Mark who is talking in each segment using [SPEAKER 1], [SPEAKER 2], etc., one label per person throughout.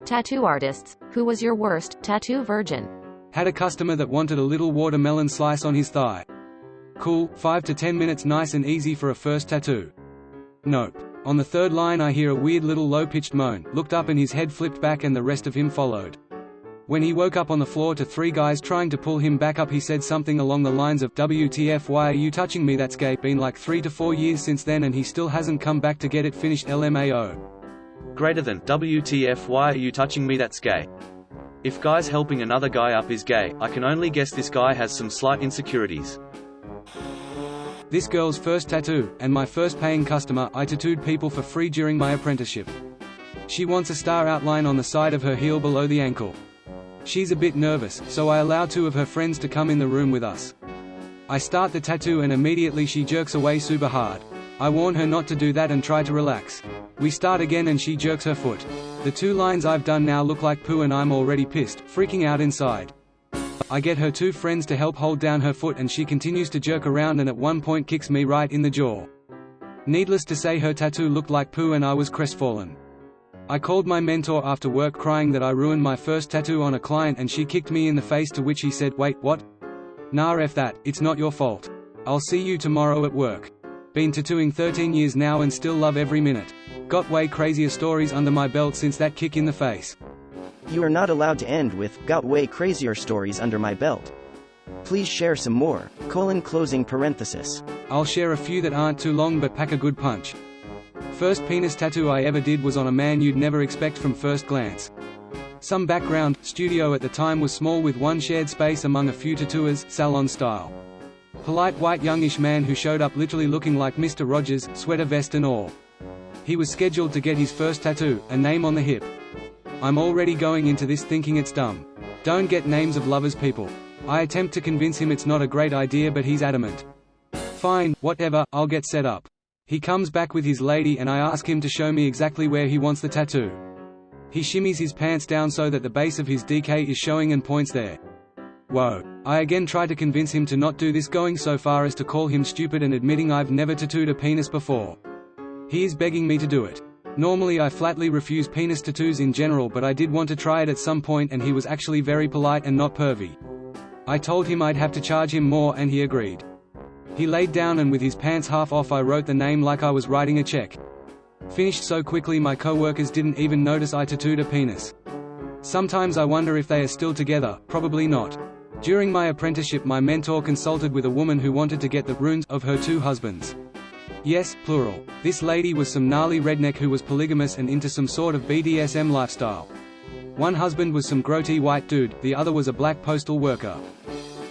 [SPEAKER 1] Tattoo artists, who was your worst tattoo virgin?
[SPEAKER 2] Had a customer that wanted a little watermelon slice on his thigh. Cool, 5 to 10 minutes, nice and easy for a first tattoo. Nope. On the third line I hear a weird little low-pitched moan, looked up and his head flipped back and the rest of him followed. When he woke up on the floor to 3 guys trying to pull him back up, he said something along the lines of, "WTF, why are you touching me? That's gay." Been like 3 to 4 years since then and he still hasn't come back to get it finished. LMAO.
[SPEAKER 3] Greater than, WTF, why are you touching me? That's gay. If guys helping another guy up is gay, I can only guess this guy has some slight insecurities.
[SPEAKER 2] This girl's first tattoo, and my first paying customer. I tattooed people for free during my apprenticeship. She wants a star outline on the side of her heel below the ankle. She's a bit nervous, so I allow 2 of her friends to come in the room with us. I start the tattoo and immediately she jerks away super hard. I warn her not to do that and try to relax. We start again and she jerks her foot. The 2 lines I've done now look like poo and I'm already pissed, freaking out inside. I get her 2 friends to help hold down her foot and she continues to jerk around and at one point kicks me right in the jaw. Needless to say, her tattoo looked like poo and I was crestfallen. I called my mentor after work crying that I ruined my first tattoo on a client and she kicked me in the face, to which he said, "Wait, what? Nah, F that, it's not your fault. I'll see you tomorrow at work." Been tattooing 13 years now and still love every minute. Got way crazier stories under my belt since that kick in the face.
[SPEAKER 4] You are not allowed to end with, "Got way crazier stories under my belt. Please share some more, closing parenthesis."
[SPEAKER 2] I'll share a few that aren't too long but pack a good punch. First penis tattoo I ever did was on a man you'd never expect from first glance. Some background: studio at the time was small with 1 shared space among a few tattooers, salon style. Polite white youngish man who showed up literally looking like Mr. Rogers, sweater vest and all. He was scheduled to get his first tattoo, a name on the hip. I'm already going into this thinking it's dumb. Don't get names of lovers, people. I attempt to convince him it's not a great idea but he's adamant. Fine, whatever, I'll get set up. He comes back with his lady and I ask him to show me exactly where he wants the tattoo. He shimmies his pants down so that the base of his DK is showing and points there. Whoa. I again try to convince him to not do this, going so far as to call him stupid and admitting I've never tattooed a penis before. He is begging me to do it. Normally I flatly refuse penis tattoos in general, but I did want to try it at some point and he was actually very polite and not pervy. I told him I'd have to charge him more and he agreed. He laid down and with his pants half off I wrote the name like I was writing a check. Finished so quickly my co-workers didn't even notice I tattooed a penis. Sometimes I wonder if they are still together, probably not. During my apprenticeship my mentor consulted with a woman who wanted to get the runes of her 2 husbands. Yes, plural. This lady was some gnarly redneck who was polygamous and into some sort of BDSM lifestyle. One husband was some grotty white dude, the other was a black postal worker.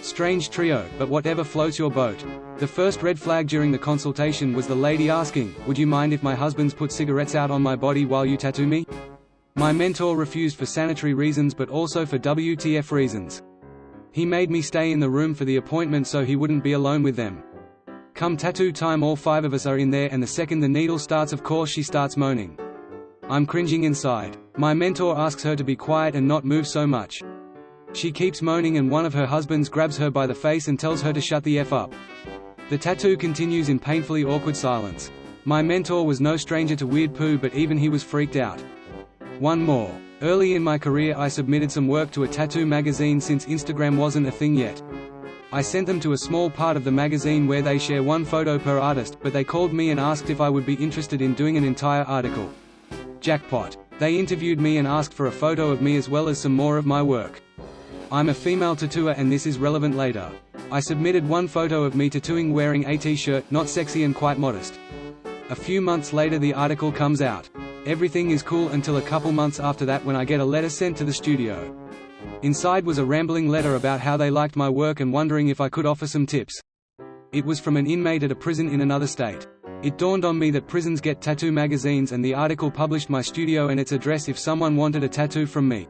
[SPEAKER 2] Strange trio, but whatever floats your boat. The first red flag during the consultation was the lady asking, "Would you mind if my husbands put cigarettes out on my body while you tattoo me?" My mentor refused for sanitary reasons but also for WTF reasons. He made me stay in the room for the appointment so he wouldn't be alone with them. Come tattoo time all 5 of us are in there and the second the needle starts of course she starts moaning. I'm cringing inside. My mentor asks her to be quiet and not move so much. She keeps moaning and one of her husbands grabs her by the face and tells her to shut the F up. The tattoo continues in painfully awkward silence. My mentor was no stranger to weird poo but even he was freaked out. One more. Early in my career I submitted some work to a tattoo magazine since Instagram wasn't a thing yet. I sent them to a small part of the magazine where they share 1 photo per artist, but they called me and asked if I would be interested in doing an entire article. Jackpot. They interviewed me and asked for a photo of me as well as some more of my work. I'm a female tattooer and this is relevant later. I submitted 1 photo of me tattooing wearing a t-shirt, not sexy and quite modest. A few months later the article comes out. Everything is cool until a couple months after that when I get a letter sent to the studio. Inside was a rambling letter about how they liked my work and wondering if I could offer some tips. It was from an inmate at a prison in another state. It dawned on me that prisons get tattoo magazines and the article published my studio and its address if someone wanted a tattoo from me.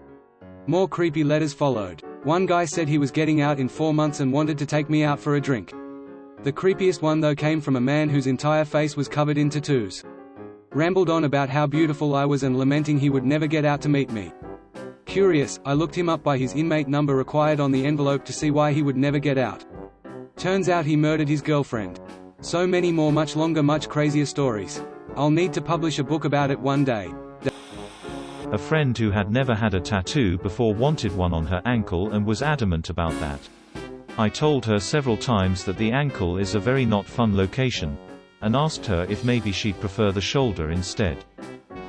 [SPEAKER 2] More creepy letters followed. One guy said he was getting out in 4 months and wanted to take me out for a drink. The creepiest one though came from a man whose entire face was covered in tattoos. Rambled on about how beautiful I was and lamenting he would never get out to meet me. Curious, I looked him up by his inmate number required on the envelope to see why he would never get out. Turns out he murdered his girlfriend. So many more much longer much crazier stories. I'll need to publish a book about it one day.
[SPEAKER 5] A friend who had never had a tattoo before wanted one on her ankle and was adamant about that. I told her several times that the ankle is a very not fun location, and asked her if maybe she'd prefer the shoulder instead.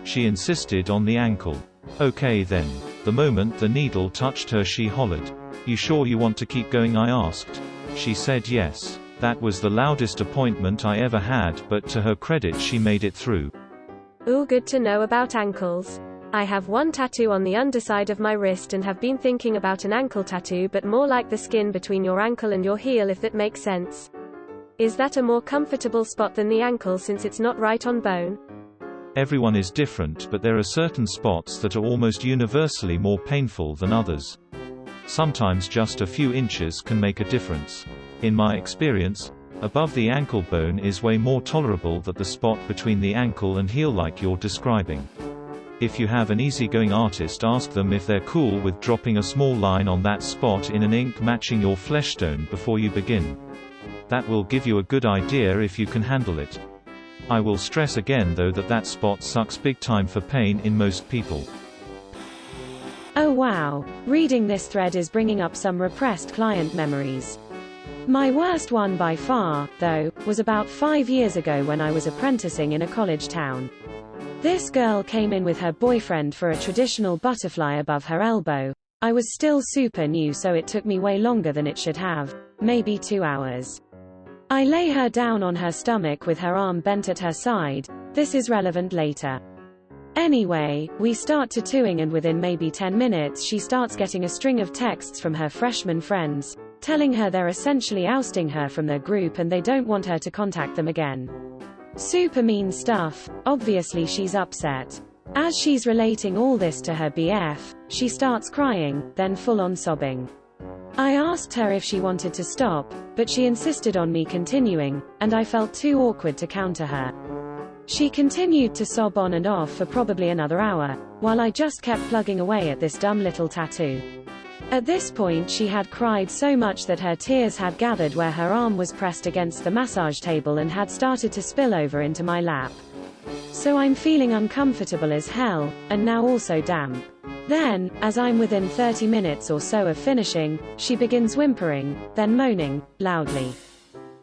[SPEAKER 5] She insisted on the ankle. Okay then. The moment the needle touched her she hollered. "You sure you want to keep going?" I asked. She said yes. That was the loudest appointment I ever had, but to her credit she made it through.
[SPEAKER 6] Ooh, good to know about ankles. I have one tattoo on the underside of my wrist and have been thinking about an ankle tattoo, but more like the skin between your ankle and your heel, if that makes sense. Is that a more comfortable spot than the ankle since it's not right on bone?
[SPEAKER 5] Everyone is different, but there are certain spots that are almost universally more painful than others. Sometimes just a few inches can make a difference. In my experience, above the ankle bone is way more tolerable than the spot between the ankle and heel like you're describing. If you have an easygoing artist, ask them if they're cool with dropping a small line on that spot in an ink matching your flesh tone before you begin. That will give you a good idea if you can handle it. I will stress again though that spot sucks big time for pain in most people.
[SPEAKER 7] Oh wow, reading this thread is bringing up some repressed client memories. My worst one by far, though, was about 5 years ago when I was apprenticing in a college town. This girl came in with her boyfriend for a traditional butterfly above her elbow. I was still super new, so it took me way longer than it should have, maybe 2 hours. I lay her down on her stomach with her arm bent at her side. This is relevant later. Anyway, we start tattooing and within maybe 10 minutes she starts getting a string of texts from her freshman friends, telling her they're essentially ousting her from their group and they don't want her to contact them again. Super mean stuff. Obviously she's upset. As she's relating all this to her BF, she starts crying, then full-on sobbing. I asked her if she wanted to stop, but she insisted on me continuing, and I felt too awkward to counter her. She continued to sob on and off for probably another hour, while I just kept plugging away at this dumb little tattoo. At this point she had cried so much that her tears had gathered where her arm was pressed against the massage table and had started to spill over into my lap. So I'm feeling uncomfortable as hell, and now also damp. Then, as I'm within 30 minutes or so of finishing, she begins whimpering, then moaning, loudly.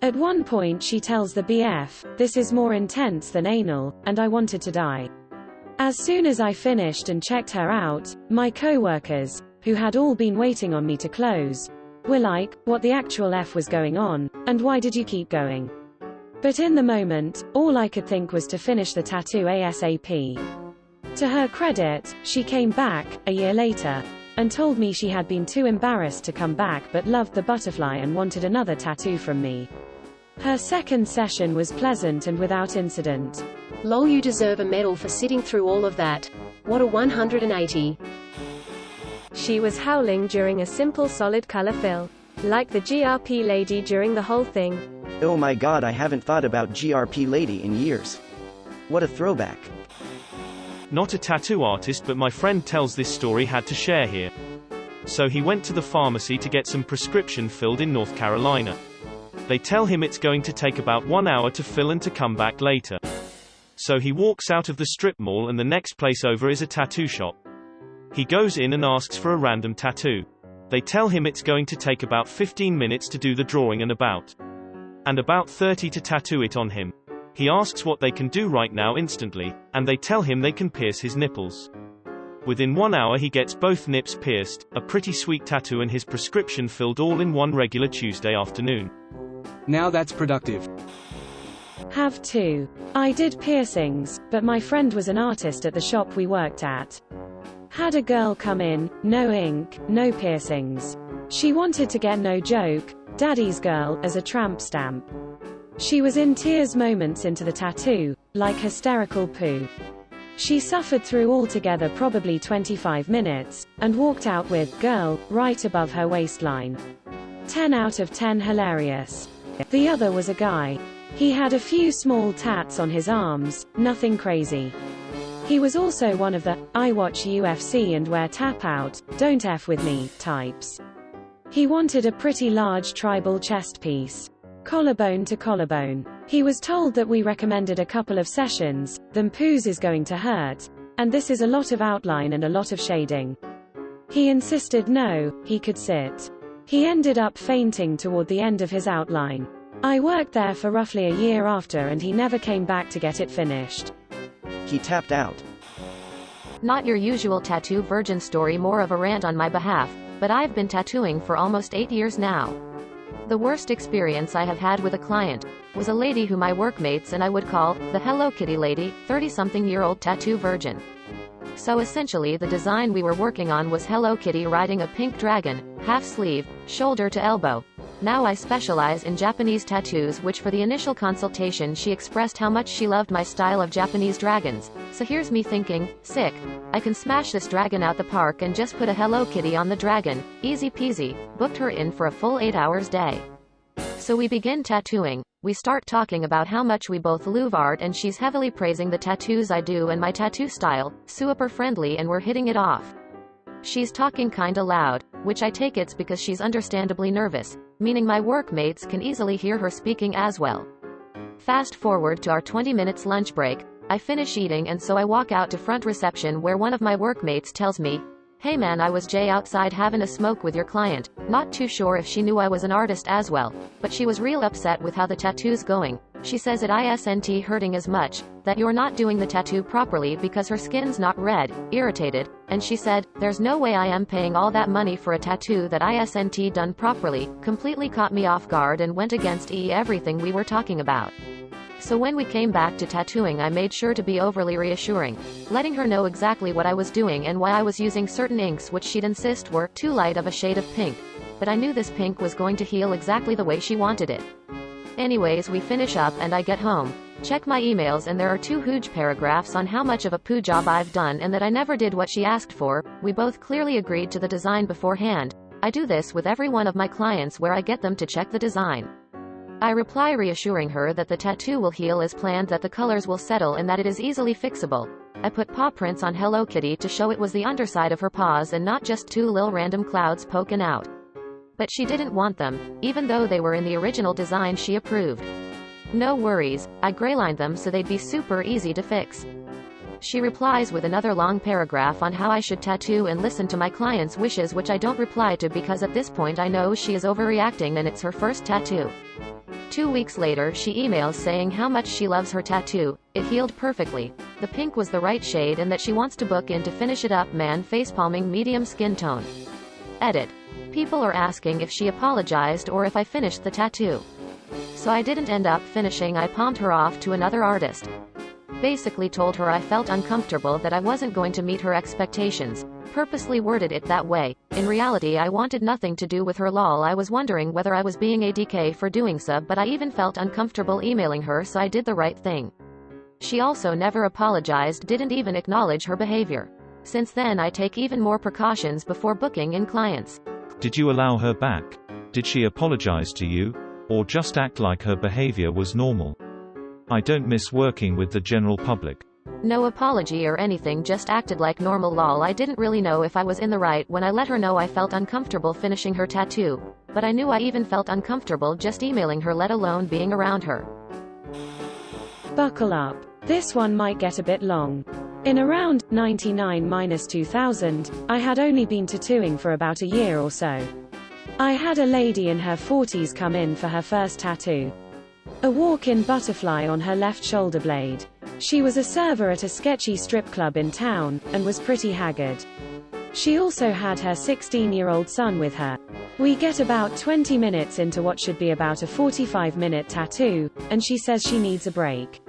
[SPEAKER 7] At one point she tells the BF, "This is more intense than anal," and I wanted to die. As soon as I finished and checked her out, my co-workers, who had all been waiting on me to close, were like, "What the actual F was going on, and why did you keep going?" But in the moment, all I could think was to finish the tattoo ASAP. To her credit, she came back, a year later, and told me she had been too embarrassed to come back but loved the butterfly and wanted another tattoo from me. Her second session was pleasant and without incident.
[SPEAKER 8] Lol, you deserve a medal for sitting through all of that. What a 180.
[SPEAKER 6] She was howling during a simple solid color fill. Like the GRP lady during the whole thing.
[SPEAKER 4] Oh my god, I haven't thought about GRP lady in years. What a throwback.
[SPEAKER 9] Not a tattoo artist, but my friend tells this story had to share here. So he went to the pharmacy to get some prescription filled in North Carolina. They tell him it's going to take about 1 hour to fill and to come back later. So he walks out of the strip mall and the next place over is a tattoo shop. He goes in and asks for a random tattoo. They tell him it's going to take about 15 minutes to do the drawing and about 30 to tattoo it on him. He asks what they can do right now instantly, and they tell him they can pierce his nipples. Within 1 hour he gets both nips pierced, a pretty sweet tattoo and his prescription filled all in one regular Tuesday afternoon.
[SPEAKER 2] Now that's productive.
[SPEAKER 7] Have to. I did piercings, but my friend was an artist at the shop we worked at. Had a girl come in, no ink, no piercings. She wanted to get, no joke, Daddy's Girl as a tramp stamp. She was in tears moments into the tattoo, like hysterical poo. She suffered through altogether probably 25 minutes, and walked out with "girl" right above her waistline. 10 out of 10 hilarious. The other was a guy. He had a few small tats on his arms, nothing crazy. He was also one of the "I watch UFC and wear tap out, don't F with me" types. He wanted a pretty large tribal chest piece. Collarbone to collarbone. He was told that we recommended a couple of sessions, then poos is going to hurt. and this is a lot of outline and a lot of shading. He insisted no, he could sit. He ended up fainting toward the end of his outline. I worked there for roughly a year after and he never came back to get it finished.
[SPEAKER 4] He tapped out.
[SPEAKER 1] Not your usual tattoo virgin story, more of a rant on my behalf, but I've been tattooing for almost 8 years now. The worst experience I have had with a client was a lady who my workmates and I would call the Hello Kitty lady, 30-something-year-old tattoo virgin. So essentially the design we were working on was Hello Kitty riding a pink dragon, half sleeve, shoulder to elbow. Now I specialize in Japanese tattoos, which for the initial consultation she expressed how much she loved my style of Japanese dragons. So here's me thinking, sick, I can smash this dragon out the park and just put a Hello Kitty on the dragon, easy peasy. Booked her in for a full 8 hours day. So we begin tattooing. We start talking about how much we both love art and she's heavily praising the tattoos I do and my tattoo style, super friendly, and we're hitting it off. She's talking kinda loud, which I take it's because she's understandably nervous, meaning my workmates can easily hear her speaking as well. Fast forward to our 20 minutes lunch break, I finish eating and so I walk out to front reception where one of my workmates tells me, "Hey man, I was Jay outside having a smoke with your client." Not too sure if she knew I was an artist as well, but she was real upset with how the tattoo's going. She says it isn't hurting as much, that you're not doing the tattoo properly because her skin's not red, irritated, and she said, "There's no way I am paying all that money for a tattoo that isn't done properly." Completely caught me off guard and went against everything we were talking about. So when we came back to tattooing, I made sure to be overly reassuring, letting her know exactly what I was doing and why I was using certain inks which she'd insist were too light of a shade of pink. But I knew this pink was going to heal exactly the way she wanted it. Anyways, we finish up and I get home, check my emails, and there are 2 huge paragraphs on how much of a poo job I've done and that I never did what she asked for. We both clearly agreed to the design beforehand. I do this with every one of my clients where I get them to check the design. I reply reassuring her that the tattoo will heal as planned, that the colors will settle, and that it is easily fixable. I put paw prints on Hello Kitty to show it was the underside of her paws and not just 2 little random clouds poking out. But she didn't want them, even though they were in the original design she approved. No worries, I graylined them so they'd be super easy to fix. She replies with another long paragraph on how I should tattoo and listen to my client's wishes, which I don't reply to because at this point I know she is overreacting and it's her first tattoo. 2 weeks later she emails saying how much she loves her tattoo, it healed perfectly, the pink was the right shade, and that she wants to book in to finish it up. Man facepalming, medium skin tone. Edit. People are asking if she apologized or if I finished the tattoo. So I didn't end up finishing, I palmed her off to another artist. Basically told her I felt uncomfortable, that I wasn't going to meet her expectations. Purposely worded it that way. In reality I wanted nothing to do with her. Lol, I was wondering whether I was being a DK for doing so, but I even felt uncomfortable emailing her, so I did the right thing. She also never apologized, didn't even acknowledge her behavior. Since then I take even more precautions before booking in clients.
[SPEAKER 5] Did you allow her back? Did she apologize to you? Or just act like her behavior was normal? I don't miss working with the general public.
[SPEAKER 1] No apology or anything, just acted like normal. Lol, I didn't really know if I was in the right when I let her know I felt uncomfortable finishing her tattoo, but I knew I even felt uncomfortable just emailing her, let alone being around her.
[SPEAKER 7] Buckle up. This one might get a bit long. In around 99-2000, I had only been tattooing for about a year or so. I had a lady in her 40s come in for her first tattoo. A walk-in butterfly on her left shoulder blade. She was a server at a sketchy strip club in town, and was pretty haggard. She also had her 16-year-old son with her. We get about 20 minutes into what should be about a 45-minute tattoo, and she says she needs a break.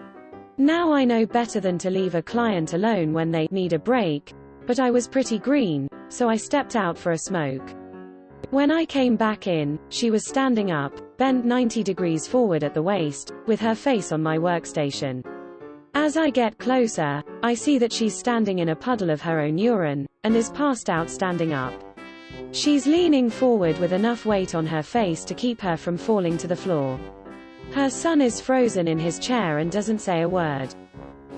[SPEAKER 7] Now I know better than to leave a client alone when they need a break, but I was pretty green, so I stepped out for a smoke. When I came back in, she was standing up, bent 90 degrees forward at the waist, with her face on my workstation. As I get closer, I see that she's standing in a puddle of her own urine, and is passed out standing up. She's leaning forward with enough weight on her face to keep her from falling to the floor. Her son is frozen in his chair and doesn't say a word.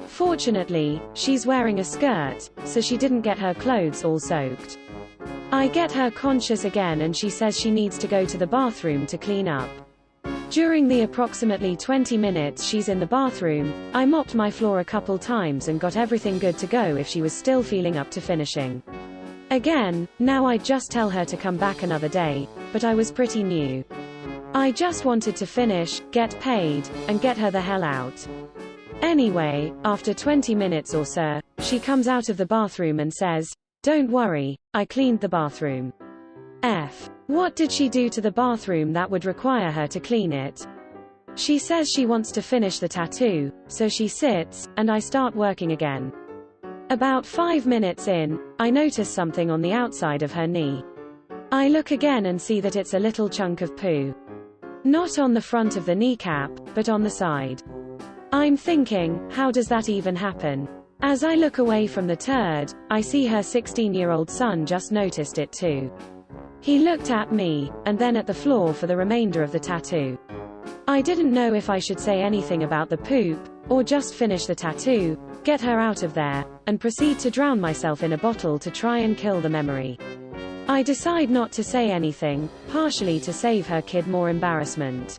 [SPEAKER 7] Fortunately, she's wearing a skirt, so she didn't get her clothes all soaked. I get her conscious again and she says she needs to go to the bathroom to clean up. During the approximately 20 minutes she's in the bathroom, I mopped my floor a couple times and got everything good to go if she was still feeling up to finishing. Again, now I'd just tell her to come back another day, but I was pretty new. I just wanted to finish, get paid, and get her the hell out. Anyway, after 20 minutes or so, she comes out of the bathroom and says, "Don't worry, I cleaned the bathroom." What did she do to the bathroom that would require her to clean it? She says she wants to finish the tattoo, so she sits, and I start working again. About 5 minutes in, I notice something on the outside of her knee. I look again and see that it's a little chunk of poo. Not on the front of the kneecap, but on the side. I'm thinking, how does that even happen? As I look away from the turd, I see her 16-year-old son just noticed it too. He looked at me, and then at the floor for the remainder of the tattoo. I didn't know if I should say anything about the poop, or just finish the tattoo, get her out of there, and proceed to drown myself in a bottle to try and kill the memory. I decide not to say anything, partially to save her kid more embarrassment.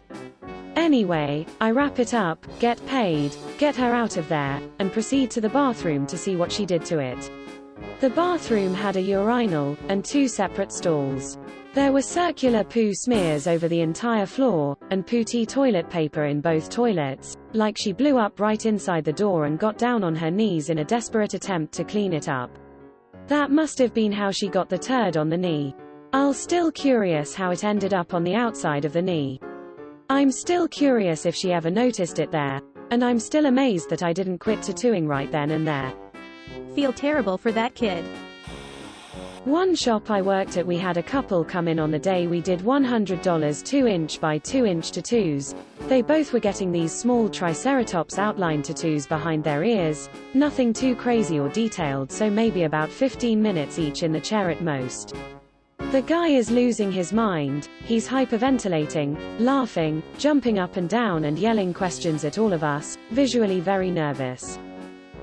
[SPEAKER 7] Anyway, I wrap it up, get paid, get her out of there, and proceed to the bathroom to see what she did to it. The bathroom had a urinal, and 2 separate stalls. There were circular poo smears over the entire floor, and pooty toilet paper in both toilets, like she blew up right inside the door and got down on her knees in a desperate attempt to clean it up. That must have been how she got the turd on the knee. I'm still curious how it ended up on the outside of the knee. I'm still curious if she ever noticed it there, and I'm still amazed that I didn't quit tattooing right then and there.
[SPEAKER 10] Feel terrible for that kid.
[SPEAKER 7] One shop I worked at, we had a couple come in on the day we did $100 2-inch by 2-inch tattoos. They both were getting these small triceratops outline tattoos behind their ears, nothing too crazy or detailed, so maybe about 15 minutes each in the chair at most. The guy is losing his mind, he's hyperventilating, laughing, jumping up and down and yelling questions at all of us, visually very nervous.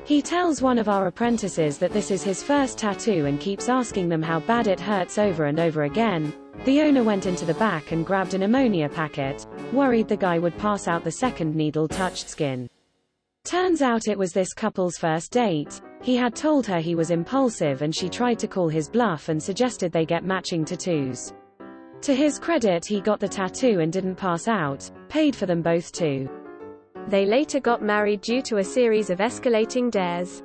[SPEAKER 7] He tells one of our apprentices that this is his first tattoo and keeps asking them how bad it hurts over and over again. The owner went into the back and grabbed an ammonia packet, worried the guy would pass out the second needle touched skin. Turns out it was this couple's first date. He had told her he was impulsive and she tried to call his bluff and suggested they get matching tattoos. To his credit, he got the tattoo and didn't pass out, paid for them both too.
[SPEAKER 6] They later got married due to a series of escalating dares.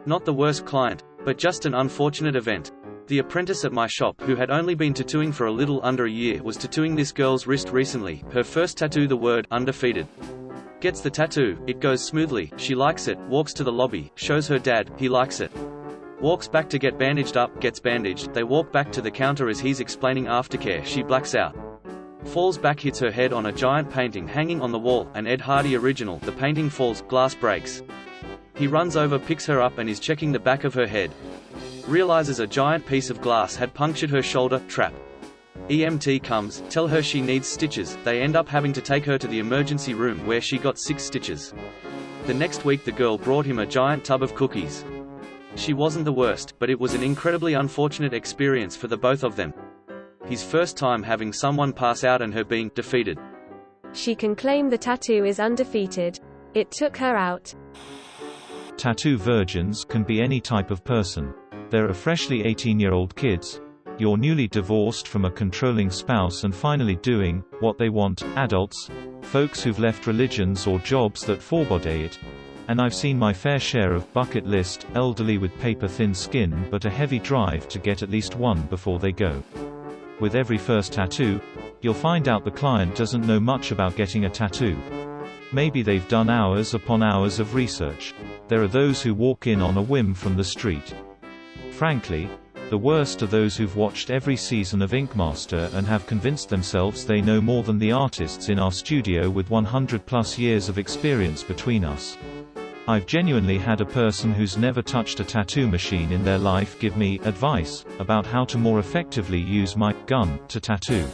[SPEAKER 3] Not the worst client, but just an unfortunate event. The apprentice at my shop, who had only been tattooing for a little under a year, was tattooing this girl's wrist recently, her first tattoo, the word undefeated. Gets the tattoo, it goes smoothly, she likes it, walks to the lobby, shows her dad, he likes it. Walks back to get bandaged up, gets bandaged, they walk back to the counter as he's explaining aftercare, she blacks out. Falls back, hits her head on a giant painting hanging on the wall, an Ed Hardy original. The painting falls, glass breaks. He runs over, picks her up and is checking the back of her head. Realizes a giant piece of glass had punctured her shoulder, trap. EMT comes, tell her she needs stitches. They end up having to take her to the emergency room where she got 6 stitches. The next week the girl brought him a giant tub of cookies. She wasn't the worst, but it was an incredibly unfortunate experience for the both of them. His first time having someone pass out and her being defeated.
[SPEAKER 6] She can claim the tattoo is undefeated. It took her out.
[SPEAKER 5] Tattoo virgins can be any type of person. There are freshly 18-year-old kids. You're newly divorced from a controlling spouse and finally doing what they want. Adults. Folks who've left religions or jobs that forbade it. And I've seen my fair share of bucket list, elderly with paper-thin skin but a heavy drive to get at least one before they go. With every first tattoo, you'll find out the client doesn't know much about getting a tattoo. Maybe they've done hours upon hours of research. There are those who walk in on a whim from the street. Frankly, the worst are those who've watched every season of Ink Master and have convinced themselves they know more than the artists in our studio with 100+ years of experience between us. I've genuinely had a person who's never touched a tattoo machine in their life give me advice about how to more effectively use my gun to tattoo.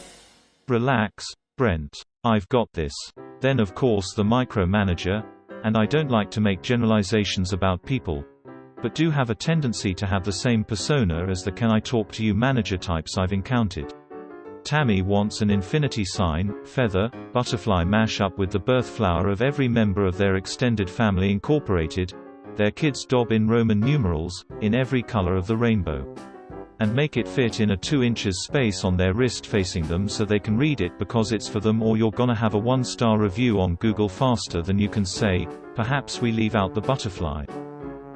[SPEAKER 5] Relax, Brent. I've got this. Then of course the micromanager, and I don't like to make generalizations about people, but do have a tendency to have the same persona as the can I talk to you manager types I've encountered. Tammy wants an infinity sign, feather, butterfly mash-up with the birth flower of every member of their extended family incorporated, their kids' dob in Roman numerals, in every color of the rainbow. And make it fit in a 2 inches space on their wrist facing them so they can read it because it's for them, or you're gonna have a 1-star review on Google faster than you can say, perhaps we leave out the butterfly.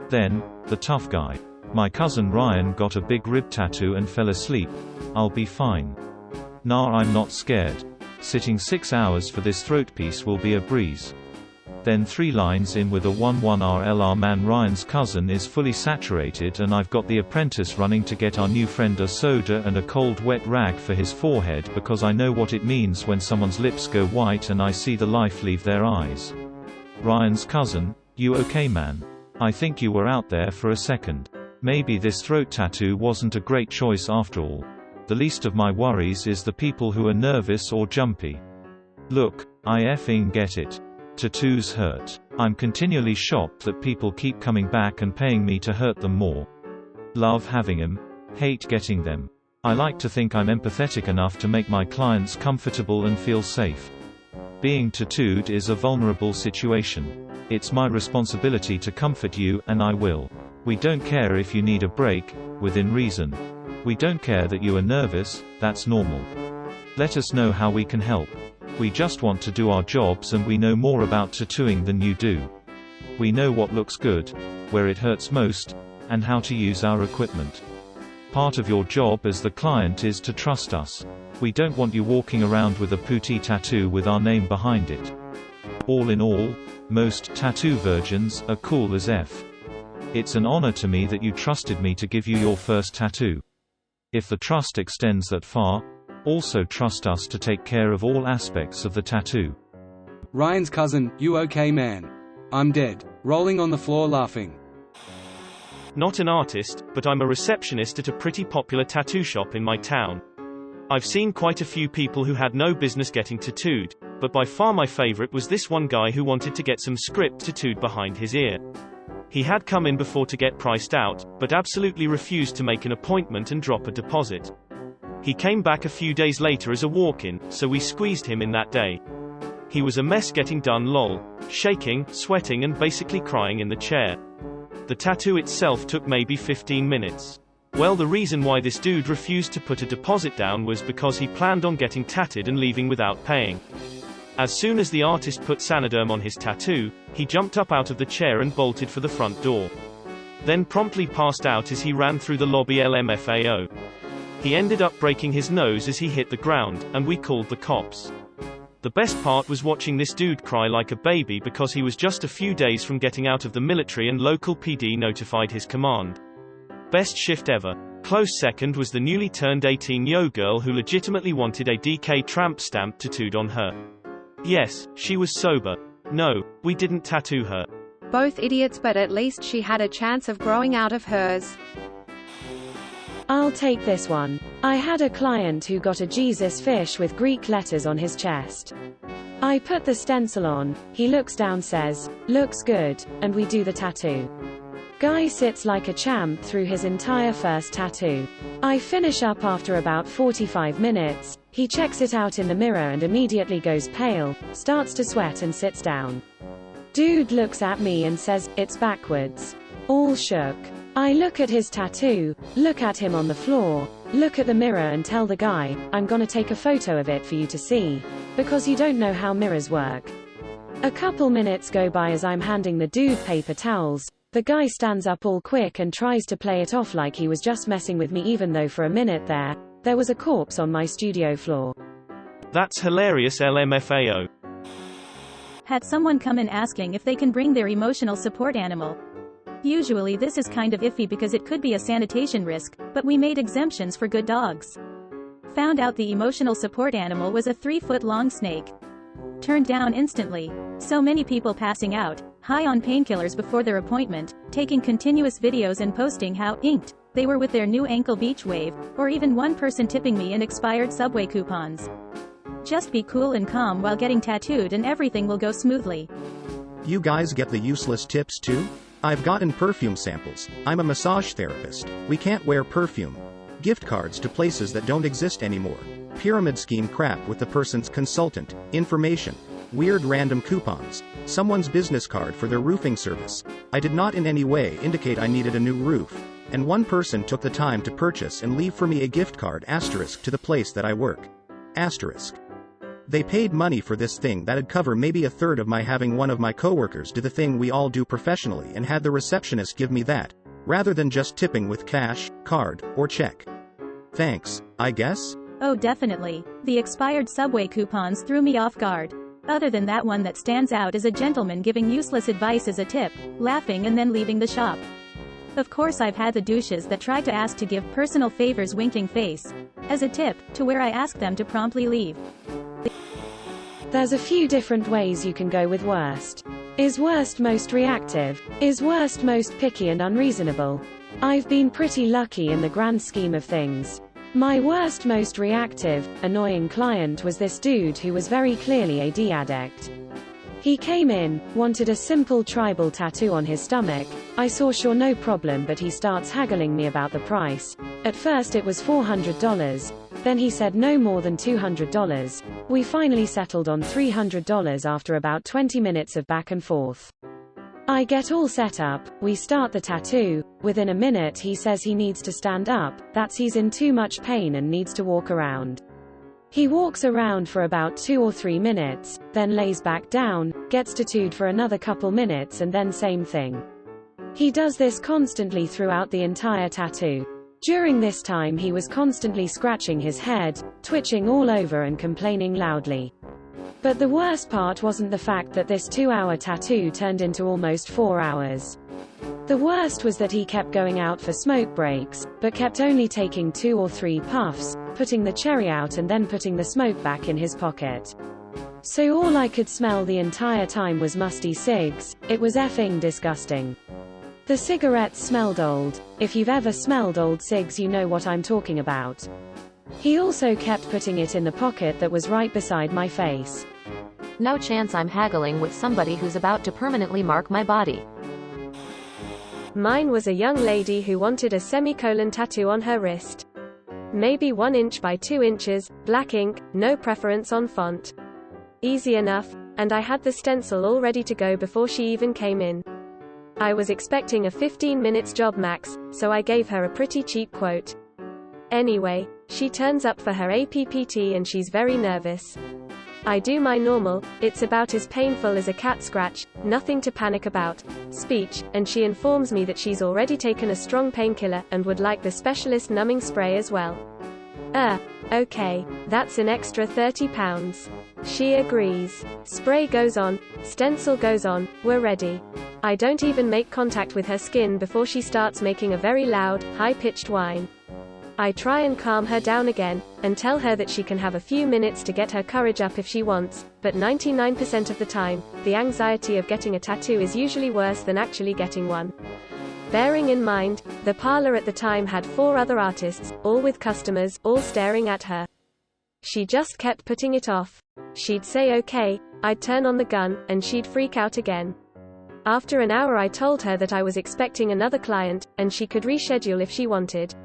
[SPEAKER 5] Then, the tough guy. My cousin Ryan got a big rib tattoo and fell asleep. I'll be fine. Nah, I'm not scared. Sitting 6 hours for this throat piece will be a breeze. Then 3 lines in with a 11RLR man. Ryan's cousin is fully saturated and I've got the apprentice running to get our new friend a soda and a cold wet rag for his forehead because I know what it means when someone's lips go white and I see the life leave their eyes. Ryan's cousin, you okay man? I think you were out there for a second. Maybe this throat tattoo wasn't a great choice after all. The least of my worries is the people who are nervous or jumpy. Look, I effing get it. Tattoos hurt. I'm continually shocked that people keep coming back and paying me to hurt them more. Love having them, hate getting them. I like to think I'm empathetic enough to make my clients comfortable and feel safe. Being tattooed is a vulnerable situation. It's my responsibility to comfort you, and I will. We don't care if you need a break, within reason. We don't care that you are nervous, that's normal. Let us know how we can help. We just want to do our jobs and we know more about tattooing than you do. We know what looks good, where it hurts most, and how to use our equipment. Part of your job as the client is to trust us. We don't want you walking around with a putty tattoo with our name behind it. All in all, most tattoo virgins are cool as F. It's an honor to me that you trusted me to give you your first tattoo. If the trust extends that far, also trust us to take care of all aspects of the tattoo.
[SPEAKER 2] Ryan's cousin, you okay man? I'm dead, rolling on the floor laughing.
[SPEAKER 9] Not an artist, but I'm a receptionist at a pretty popular tattoo shop in my town. I've seen quite a few people who had no business getting tattooed, but by far my favorite was this one guy who wanted to get some script tattooed behind his ear. He had come in before to get priced out, but absolutely refused to make an appointment and drop a deposit. He came back a few days later as a walk-in, so we squeezed him in that day. He was a mess getting done lol, shaking, sweating and basically crying in the chair. The tattoo itself took maybe 15 minutes. Well, the reason why this dude refused to put a deposit down was because he planned on getting tatted and leaving without paying. As soon as the artist put Sanoderm on his tattoo, he jumped up out of the chair and bolted for the front door. Then promptly passed out as he ran through the lobby LMFAO. He ended up breaking his nose as he hit the ground, and we called the cops. The best part was watching this dude cry like a baby because he was just a few days from getting out of the military and local PD notified his command. Best shift ever. Close second was the newly turned 18 yo girl who legitimately wanted a DK tramp stamp tattooed on her. Yes, she was sober. No, we didn't tattoo her.
[SPEAKER 11] Both idiots, but at least she had a chance of growing out of hers.
[SPEAKER 7] I'll take this one. I had a client who got a Jesus fish with Greek letters on his chest. I put the stencil on, he looks down, says, "Looks good," and we do the tattoo. Guy sits like a champ through his entire first tattoo. I finish up after about 45 minutes, he checks it out in the mirror and immediately goes pale, starts to sweat and sits down. Dude looks at me and says, "It's backwards." All shook. I look at his tattoo, look at him on the floor, look at the mirror and tell the guy, "I'm gonna take a photo of it for you to see, because you don't know how mirrors work." A couple minutes go by as I'm handing the dude paper towels. The guy stands up all quick and tries to play it off like he was just messing with me, even though for a minute there was a corpse on my studio floor.
[SPEAKER 9] That's hilarious LMFAO.
[SPEAKER 10] Had someone come in asking if they can bring their emotional support animal. Usually this is kind of iffy because it could be a sanitation risk, but we made exemptions for good dogs. Found out the emotional support animal was a 3-foot-long snake. Turned down instantly. So many people passing out, high on painkillers before their appointment, taking continuous videos and posting how inked they were with their new ankle beach wave, or even one person tipping me in expired Subway coupons. Just be cool and calm while getting tattooed and everything will go smoothly.
[SPEAKER 12] You guys get the useless tips too? I've gotten perfume samples. I'm a massage therapist. We can't wear perfume. gift cards to places that don't exist anymore, pyramid scheme crap with the person's consultant, information, weird random coupons, someone's business card for their roofing service. I did not in any way indicate I needed a new roof, and one person took the time to purchase and leave for me a gift card * to the place that I work. *. They paid money for this thing that'd cover maybe a third of my having one of my coworkers do the thing we all do professionally and had the receptionist give me that, rather than just tipping with cash, card, or check. Thanks, I guess?
[SPEAKER 10] Oh, definitely. The expired Subway coupons threw me off guard. Other than that one that stands out is a gentleman giving useless advice as a tip, laughing and then leaving the shop. Of course I've had the douches that tried to ask to give personal favors winking face as a tip, to where I ask them to promptly leave.
[SPEAKER 7] There's a few different ways you can go with worst. Is worst most reactive? Is worst most picky and unreasonable? I've been pretty lucky in the grand scheme of things. My worst most reactive, annoying client was this dude who was very clearly a D-addict. He came in, wanted a simple tribal tattoo on his stomach. I saw sure no problem, but he starts haggling me about the price. At first it was $400. Then he said no more than $200. We finally settled on $300 after about 20 minutes of back and forth. I get all set up, we start the tattoo. Within a minute he says he needs to stand up, that he's in too much pain and needs to walk around. He walks around for about 2 or 3 minutes, then lays back down, gets tattooed for another couple minutes and then same thing. He does this constantly throughout the entire tattoo. During this time he was constantly scratching his head, twitching all over and complaining loudly. But the worst part wasn't the fact that this 2-hour tattoo turned into almost 4 hours. The worst was that he kept going out for smoke breaks, but kept only taking 2 or 3 puffs, putting the cherry out and then putting the smoke back in his pocket. So all I could smell the entire time was musty cigs. It was effing disgusting. The cigarettes smelled old. If you've ever smelled old cigs you know what I'm talking about. He also kept putting it in the pocket that was right beside my face.
[SPEAKER 1] No chance I'm haggling with somebody who's about to permanently mark my body.
[SPEAKER 6] Mine was a young lady who wanted a semicolon tattoo on her wrist. Maybe 1 inch by 2 inches, black ink, no preference on font. Easy enough, and I had the stencil all ready to go before she even came in. I was expecting a 15 minutes job max, so I gave her a pretty cheap quote. Anyway, she turns up for her APPT and she's very nervous. I do my normal, it's about as painful as a cat scratch, nothing to panic about, speech, and she informs me that she's already taken a strong painkiller, and would like the specialist numbing spray as well. Okay, that's an extra £30. She agrees. Spray goes on, stencil goes on, we're ready. I don't even make contact with her skin before she starts making a very loud, high-pitched whine. I try and calm her down again, and tell her that she can have a few minutes to get her courage up if she wants, but 99% of the time, the anxiety of getting a tattoo is usually worse than actually getting one. Bearing in mind, the parlor at the time had 4 other artists, all with customers, all staring at her. She just kept putting it off. She'd say okay, I'd turn on the gun, and she'd freak out again. After an hour I told her that I was expecting another client, and she could reschedule if she wanted.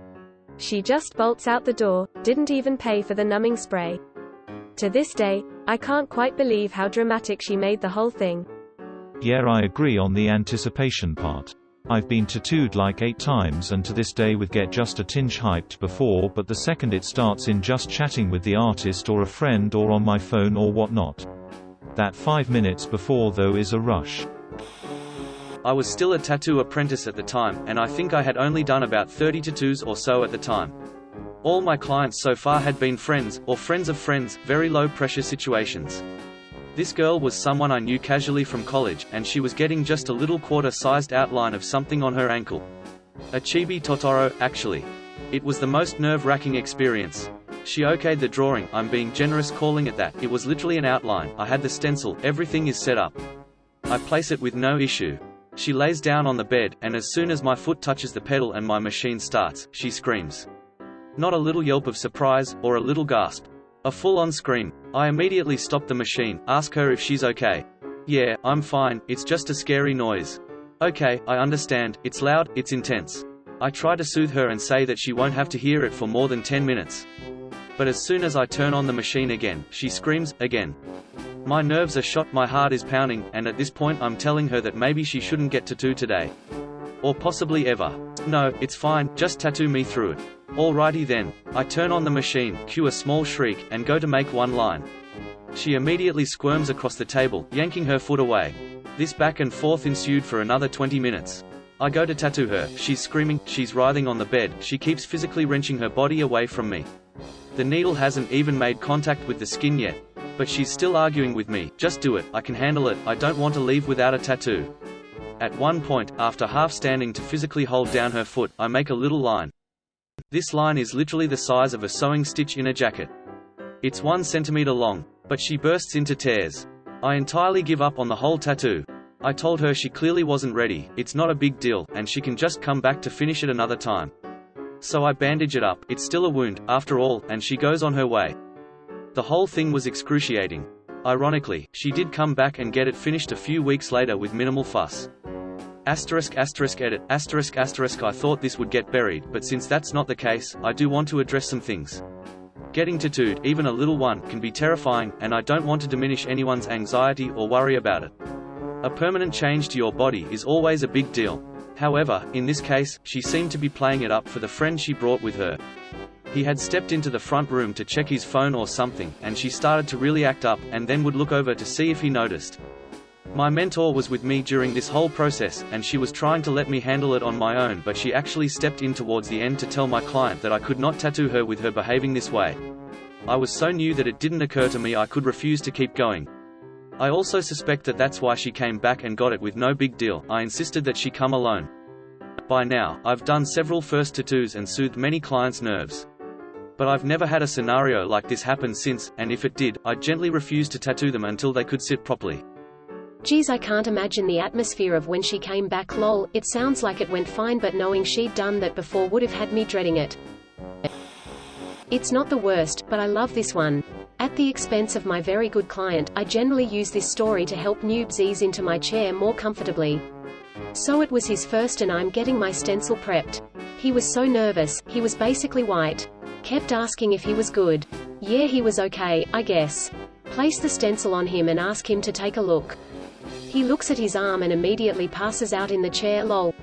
[SPEAKER 6] She just bolts out the door, didn't even pay for the numbing spray. To this day, I can't quite believe how dramatic she made the whole thing.
[SPEAKER 5] Yeah, I agree on the anticipation part. I've been tattooed like 8 times and to this day would get just a tinge hyped before, but the second it starts in just chatting with the artist or a friend or on my phone or whatnot. That 5 minutes before though is a rush.
[SPEAKER 3] I was still a tattoo apprentice at the time, and I think I had only done about 30 tattoos or so at the time. All my clients so far had been friends, or friends of friends, very low-pressure situations. This girl was someone I knew casually from college, and she was getting just a little quarter-sized outline of something on her ankle. A chibi Totoro, actually. It was the most nerve-wracking experience. She okayed the drawing, I'm being generous calling it that. It was literally an outline, I had the stencil, everything is set up. I place it with no issue. She lays down on the bed, and as soon as my foot touches the pedal and my machine starts, she screams. Not a little yelp of surprise, or a little gasp. A full-on scream. I immediately stop the machine, ask her if she's okay. Yeah, I'm fine, it's just a scary noise. Okay, I understand, it's loud, it's intense. I try to soothe her and say that she won't have to hear it for more than 10 minutes. But as soon as I turn on the machine again, she screams, again. My nerves are shot, my heart is pounding, and at this point I'm telling her that maybe she shouldn't get tattooed today. Or possibly ever. No, it's fine, just tattoo me through it. Alrighty then. I turn on the machine, cue a small shriek, and go to make one line. She immediately squirms across the table, yanking her foot away. This back and forth ensued for another 20 minutes. I go to tattoo her, she's screaming, she's writhing on the bed, she keeps physically wrenching her body away from me. The needle hasn't even made contact with the skin yet. But she's still arguing with me, just do it, I can handle it, I don't want to leave without a tattoo. At one point, after half standing to physically hold down her foot, I make a little line. This line is literally the size of a sewing stitch in a jacket. It's 1 centimeter long, but she bursts into tears. I entirely give up on the whole tattoo. I told her she clearly wasn't ready, it's not a big deal, and she can just come back to finish it another time. So I bandage it up, it's still a wound, after all, and she goes on her way. The whole thing was excruciating. Ironically, she did come back and get it finished a few weeks later with minimal fuss. Edit, I thought this would get buried, but since that's not the case, I do want to address some things. Getting tattooed, even a little one, can be terrifying, and I don't want to diminish anyone's anxiety or worry about it. A permanent change to your body is always a big deal. However, in this case, she seemed to be playing it up for the friend she brought with her. He had stepped into the front room to check his phone or something, and she started to really act up, and then would look over to see if he noticed. My mentor was with me during this whole process, and she was trying to let me handle it on my own, but she actually stepped in towards the end to tell my client that I could not tattoo her with her behaving this way. I was so new that it didn't occur to me I could refuse to keep going. I also suspect that that's why she came back and got it with no big deal. I insisted that she come alone. By now, I've done several first tattoos and soothed many clients' nerves. But I've never had a scenario like this happen since, and if it did, I'd gently refuse to tattoo them until they could sit properly.
[SPEAKER 8] Geez, I can't imagine the atmosphere of when she came back. Lol, it sounds like it went fine, but knowing she'd done that before would have had me dreading it. It's not the worst, but I love this one. At the expense of my very good client, I generally use this story to help noobs ease into my chair more comfortably. So it was his first and I'm getting my stencil prepped. He was so nervous, he was basically white. Kept asking if he was good. Yeah, he was okay, I guess. Place the stencil on him and ask him to take a look. He looks at his arm and immediately passes out in the chair. Lol.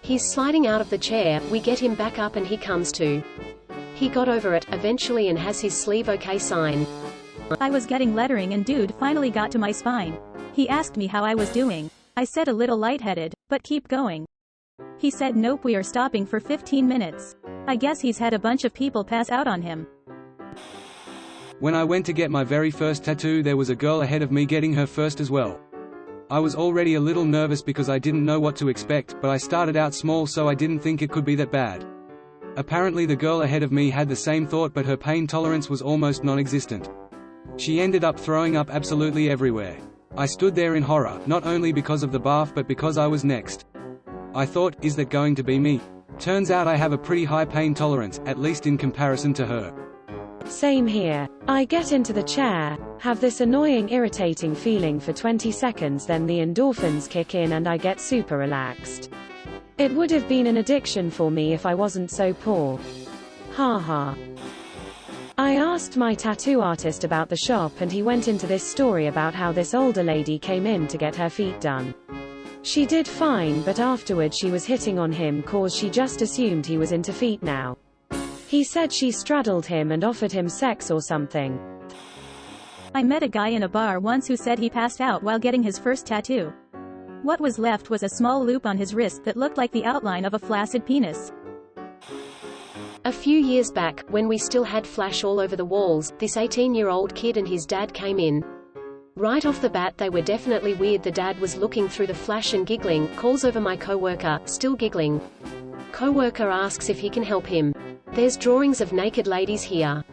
[SPEAKER 8] He's sliding out of the chair, we get him back up and he comes to. He got over it, eventually, and has his sleeve okay sign.
[SPEAKER 10] I was getting lettering and dude finally got to my spine. He asked me how I was doing. I said a little lightheaded, but keep going. He said nope, we are stopping for 15 minutes. I guess he's had a bunch of people pass out on him.
[SPEAKER 2] When I went to get my very first tattoo, there was a girl ahead of me getting her first as well. I was already a little nervous because I didn't know what to expect, but I started out small so I didn't think it could be that bad. Apparently the girl ahead of me had the same thought, but her pain tolerance was almost non-existent. She ended up throwing up absolutely everywhere. I stood there in horror, not only because of the bath but because I was next. I thought, is that going to be me? Turns out I have a pretty high pain tolerance, at least in comparison to her.
[SPEAKER 7] Same here. I get into the chair, have this annoying irritating feeling for 20 seconds, then the endorphins kick in and I get super relaxed. It would have been an addiction for me if I wasn't so poor. Haha. I asked my tattoo artist about the shop and he went into this story about how this older lady came in to get her feet done. She did fine, but afterward she was hitting on him cause she just assumed he was into feet now. He said she straddled him and offered him sex or something.
[SPEAKER 10] I met a guy in a bar once who said he passed out while getting his first tattoo. What was left was a small loop on his wrist that looked like the outline of a flaccid penis.
[SPEAKER 8] A few years back, when we still had flash all over the walls, this 18-year-old kid and his dad came in. Right off the bat they were definitely weird. The dad was looking through the flash and giggling, calls over my coworker, still giggling. Coworker asks if he can help him. There's drawings of naked ladies here.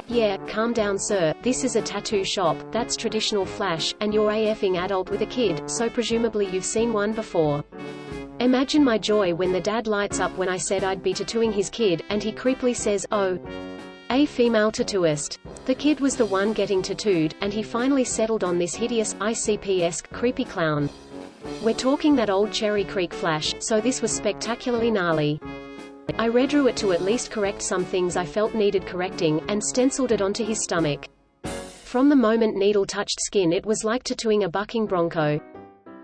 [SPEAKER 8] Yeah, calm down sir, this is a tattoo shop, that's traditional flash, and you're a effing adult with a kid, so presumably you've seen one before. Imagine my joy when the dad lights up when I said I'd be tattooing his kid, and he creepily says, oh, a female tattooist. The kid was the one getting tattooed, and he finally settled on this hideous, ICP-esque, creepy clown. We're talking that old Cherry Creek flash, so this was spectacularly gnarly. I redrew it to at least correct some things I felt needed correcting, and stenciled it onto his stomach. From the moment needle touched skin, it was like tattooing a bucking bronco.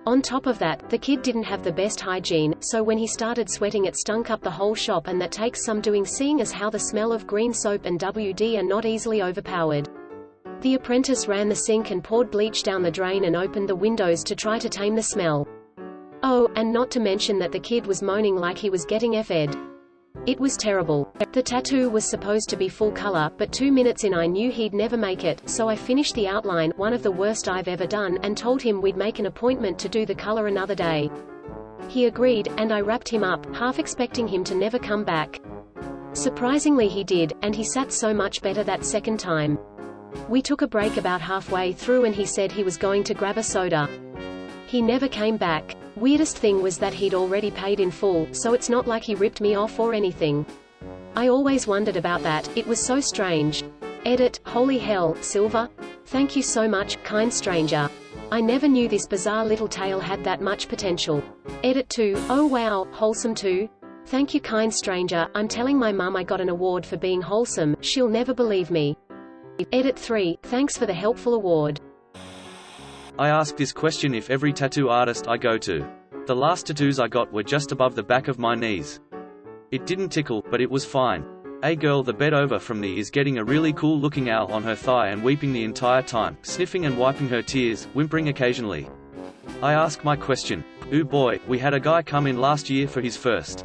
[SPEAKER 8] On top of that, the kid didn't have the best hygiene, so when he started sweating it stunk up the whole shop, and that takes some doing, seeing as how the smell of green soap and WD are not easily overpowered. The apprentice ran the sink and poured bleach down the drain and opened the windows to try to tame the smell. Oh, and not to mention that the kid was moaning like he was getting F'd. It was terrible. The tattoo was supposed to be full color, but 2 minutes in I knew he'd never make it, so I finished the outline, one of the worst I've ever done, and told him we'd make an appointment to do the color another day. He agreed, and I wrapped him up, half expecting him to never come back. Surprisingly he did, and he sat so much better that second time. We took a break about halfway through and he said he was going to grab a soda. He never came back. Weirdest thing was that he'd already paid in full, so it's not like he ripped me off or anything. I always wondered about that, it was so strange. Edit, holy hell, Silver? Thank you so much, kind stranger. I never knew this bizarre little tale had that much potential. Edit 2, oh wow, wholesome too? Thank you kind stranger, I'm telling my mum I got an award for being wholesome, she'll never believe me. Edit 3, thanks for the helpful award.
[SPEAKER 3] I ask this question if every tattoo artist I go to. The last tattoos I got were just above the back of my knees. It didn't tickle, but it was fine. A girl the bed over from me is getting a really cool looking owl on her thigh and weeping the entire time, sniffing and wiping her tears, whimpering occasionally. I ask my question. Ooh boy, we had a guy come in last year for his first.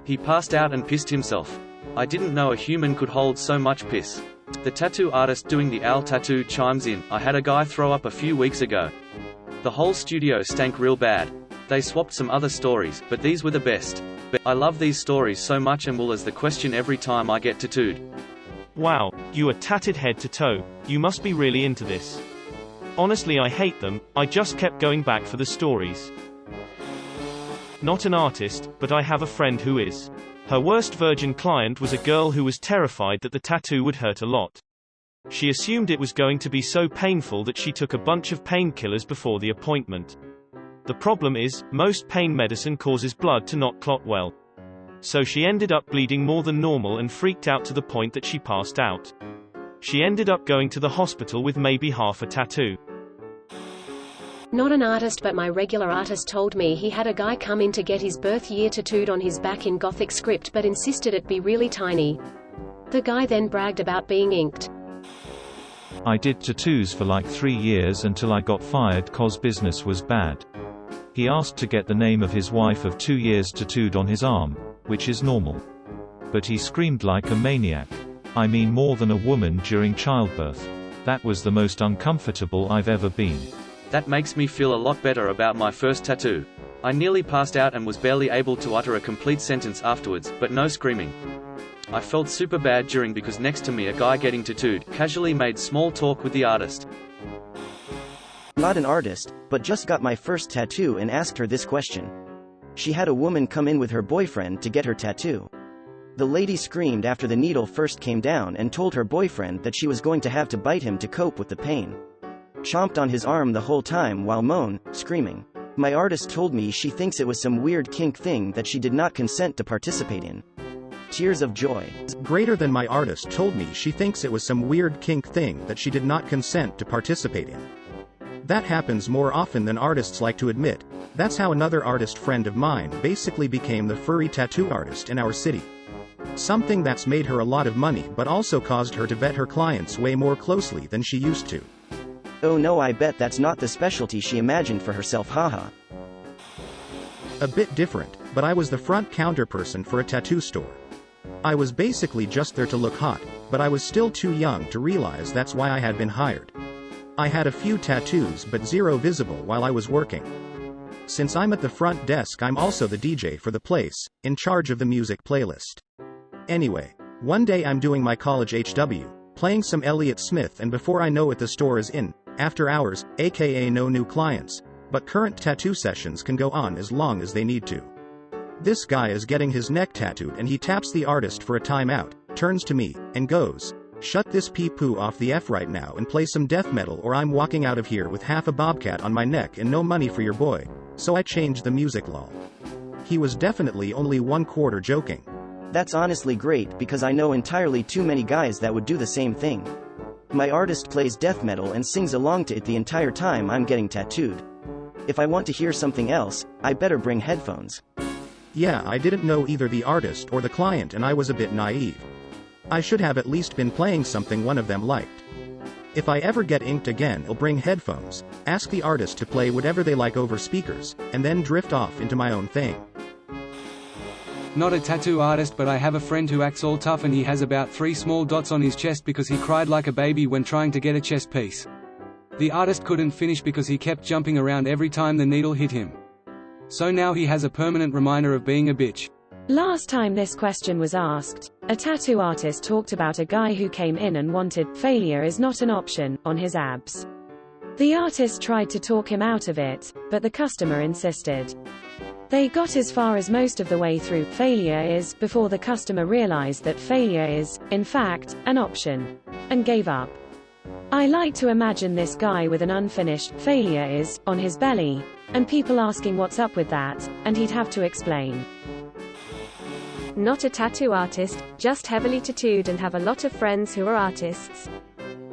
[SPEAKER 3] He passed out and pissed himself. I didn't know a human could hold so much piss. The tattoo artist doing the owl tattoo chimes in, I had a guy throw up a few weeks ago. The whole studio stank real bad. They swapped some other stories, but these were the best. I love these stories so much and will as the question every time I get tattooed.
[SPEAKER 9] Wow, you are tatted head to toe. You must be really into this. Honestly, I hate them, I just kept going back for the stories. Not an artist, but I have a friend who is. Her worst virgin client was a girl who was terrified that the tattoo would hurt a lot. She assumed it was going to be so painful that she took a bunch of painkillers before the appointment. The problem is, most pain medicine causes blood to not clot well. So she ended up bleeding more than normal and freaked out to the point that she passed out. She ended up going to the hospital with maybe half a tattoo.
[SPEAKER 8] Not an artist, but my regular artist told me he had a guy come in to get his birth year tattooed on his back in Gothic script but insisted it be really tiny. The guy then bragged about being inked.
[SPEAKER 5] I did tattoos for like 3 years until I got fired cause business was bad. He asked to get the name of his wife of 2 years tattooed on his arm, which is normal. But he screamed like a maniac. I mean more than a woman during childbirth. That was the most uncomfortable I've ever been.
[SPEAKER 3] That makes me feel a lot better about my first tattoo. I nearly passed out and was barely able to utter a complete sentence afterwards, but no screaming. I felt super bad during because next to me a guy getting tattooed casually made small talk with the artist.
[SPEAKER 4] Not an artist, but just got my first tattoo and asked her this question. She had a woman come in with her boyfriend to get her tattoo. The lady screamed after the needle first came down and told her boyfriend that she was going to have to bite him to cope with the pain. Chomped on his arm the whole time while screaming. My artist told me she thinks it was some weird kink thing that she did not consent to participate in. Tears of joy.
[SPEAKER 12] Greater than my artist told me she thinks it was some weird kink thing that she did not consent to participate in. That happens more often than artists like to admit. That's how another artist friend of mine basically became the furry tattoo artist in our city. Something that's made her a lot of money but also caused her to vet her clients way more closely than she used to.
[SPEAKER 4] Oh no, I bet that's not the specialty she imagined for herself, haha.
[SPEAKER 12] A bit different, but I was the front counter person for a tattoo store. I was basically just there to look hot, but I was still too young to realize that's why I had been hired. I had a few tattoos but zero visible while I was working. Since I'm at the front desk, I'm also the DJ for the place, in charge of the music playlist. Anyway, one day I'm doing my college HW, playing some Elliott Smith, and before I know it the store is in, after hours, aka no new clients, but current tattoo sessions can go on as long as they need to. This guy is getting his neck tattooed and he taps the artist for a timeout, turns to me, and goes, "Shut this pee-poo off the F right now and play some death metal or I'm walking out of here with half a bobcat on my neck and no money for your boy." So I changed the music lol. He was definitely only 1/4 joking.
[SPEAKER 4] That's honestly great because I know entirely too many guys that would do the same thing. My artist plays death metal and sings along to it the entire time I'm getting tattooed. If I want to hear something else, I better bring headphones.
[SPEAKER 12] Yeah, I didn't know either the artist or the client and I was a bit naive. I should have at least been playing something one of them liked. If I ever get inked again, I'll bring headphones, ask the artist to play whatever they like over speakers, and then drift off into my own thing.
[SPEAKER 2] Not a tattoo artist, but I have a friend who acts all tough and he has about 3 small dots on his chest because he cried like a baby when trying to get a chest piece. The artist couldn't finish because he kept jumping around every time the needle hit him. So now he has a permanent reminder of being a bitch.
[SPEAKER 7] Last time this question was asked, a tattoo artist talked about a guy who came in and wanted "failure is not an option" on his abs. The artist tried to talk him out of it, but the customer insisted. They got as far as most of the way through "failure is" before the customer realized that failure is, in fact, an option, and gave up. I like to imagine this guy with an unfinished "failure is" on his belly, and people asking what's up with that, and he'd have to explain.
[SPEAKER 6] Not a tattoo artist, just heavily tattooed and have a lot of friends who are artists.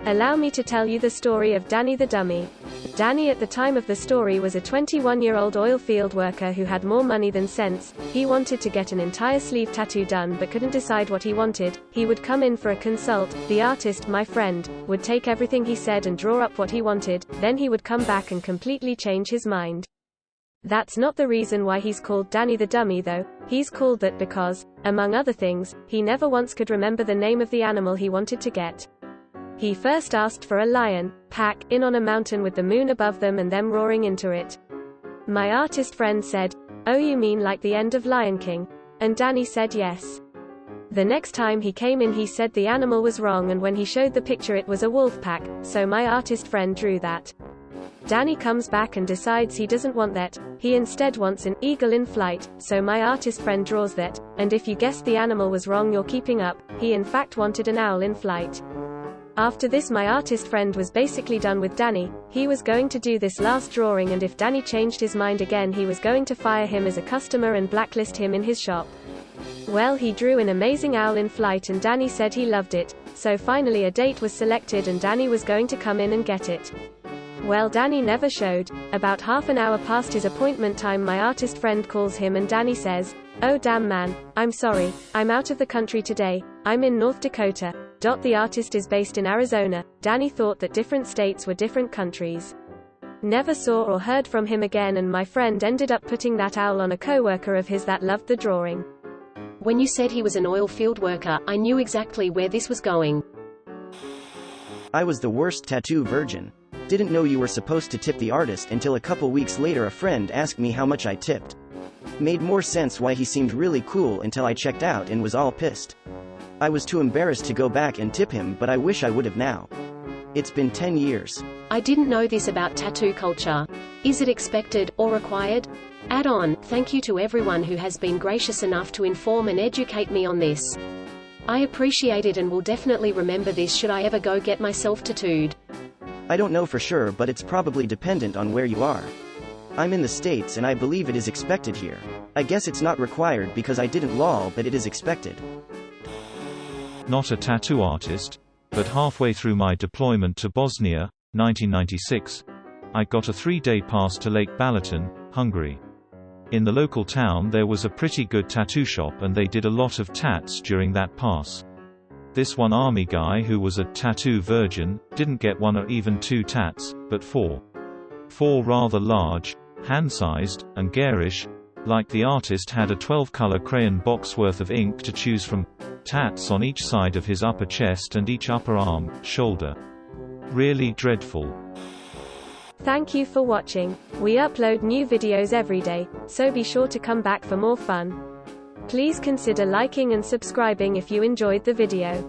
[SPEAKER 6] Allow me to tell you the story of Danny the Dummy. Danny at the time of the story was a 21-year-old oil field worker who had more money than sense. He wanted to get an entire sleeve tattoo done but couldn't decide what he wanted. He would come in for a consult. The artist, my friend, would take everything he said and draw up what he wanted, then he would come back and completely change his mind. That's not the reason why he's called Danny the Dummy though. He's called that because, among other things, he never once could remember the name of the animal he wanted to get. He first asked for a lion, pack, in on a mountain with the moon above them and them roaring into it. My artist friend said, "Oh, you mean like the end of Lion King?" And Danny said yes. The next time he came in he said the animal was wrong, and when he showed the picture it was a wolf pack, so my artist friend drew that. Danny comes back and decides he doesn't want that, he instead wants an eagle in flight, so my artist friend draws that, and if you guessed the animal was wrong you're keeping up, he in fact wanted an owl in flight. After this my artist friend was basically done with Danny. He was going to do this last drawing, and if Danny changed his mind again he was going to fire him as a customer and blacklist him in his shop. Well, he drew an amazing owl in flight and Danny said he loved it, so finally a date was selected and Danny was going to come in and get it. Well, Danny never showed. About half an hour past his appointment time my artist friend calls him and Danny says, "Oh damn man, I'm sorry, I'm out of the country today, I'm in North Dakota." The artist is based in Arizona. Danny thought that different states were different countries. Never saw or heard from him again, and my friend ended up putting that owl on a coworker of his that loved the drawing.
[SPEAKER 8] When you said he was an oil field worker, I knew exactly where this was going.
[SPEAKER 4] I was the worst tattoo virgin. Didn't know you were supposed to tip the artist until a couple weeks later a friend asked me how much I tipped. Made more sense why he seemed really cool until I checked out and was all pissed. I was too embarrassed to go back and tip him, but I wish I would have now. It's been 10 years.
[SPEAKER 8] I didn't know this about tattoo culture. Is it expected, or required? Add on, thank you to everyone who has been gracious enough to inform and educate me on this. I appreciate it and will definitely remember this should I ever go get myself tattooed.
[SPEAKER 4] I don't know for sure, but it's probably dependent on where you are. I'm in the States and I believe it is expected here. I guess it's not required because I didn't lol, but it is expected.
[SPEAKER 5] Not a tattoo artist, but halfway through my deployment to Bosnia, 1996, I got a 3-day pass to Lake Balaton, Hungary. In the local town there was a pretty good tattoo shop and they did a lot of tats during that pass. This one army guy who was a tattoo virgin, didn't get 1 or even 2 tats, but 4. 4 rather large, hand-sized, and garish, like the artist had a 12-color crayon box worth of ink to choose from, tats on each side of his upper chest and each upper arm, shoulder. Really dreadful.
[SPEAKER 6] Thank you for watching. We upload new videos every day, so be sure to come back for more fun. Please consider liking and subscribing if you enjoyed the video.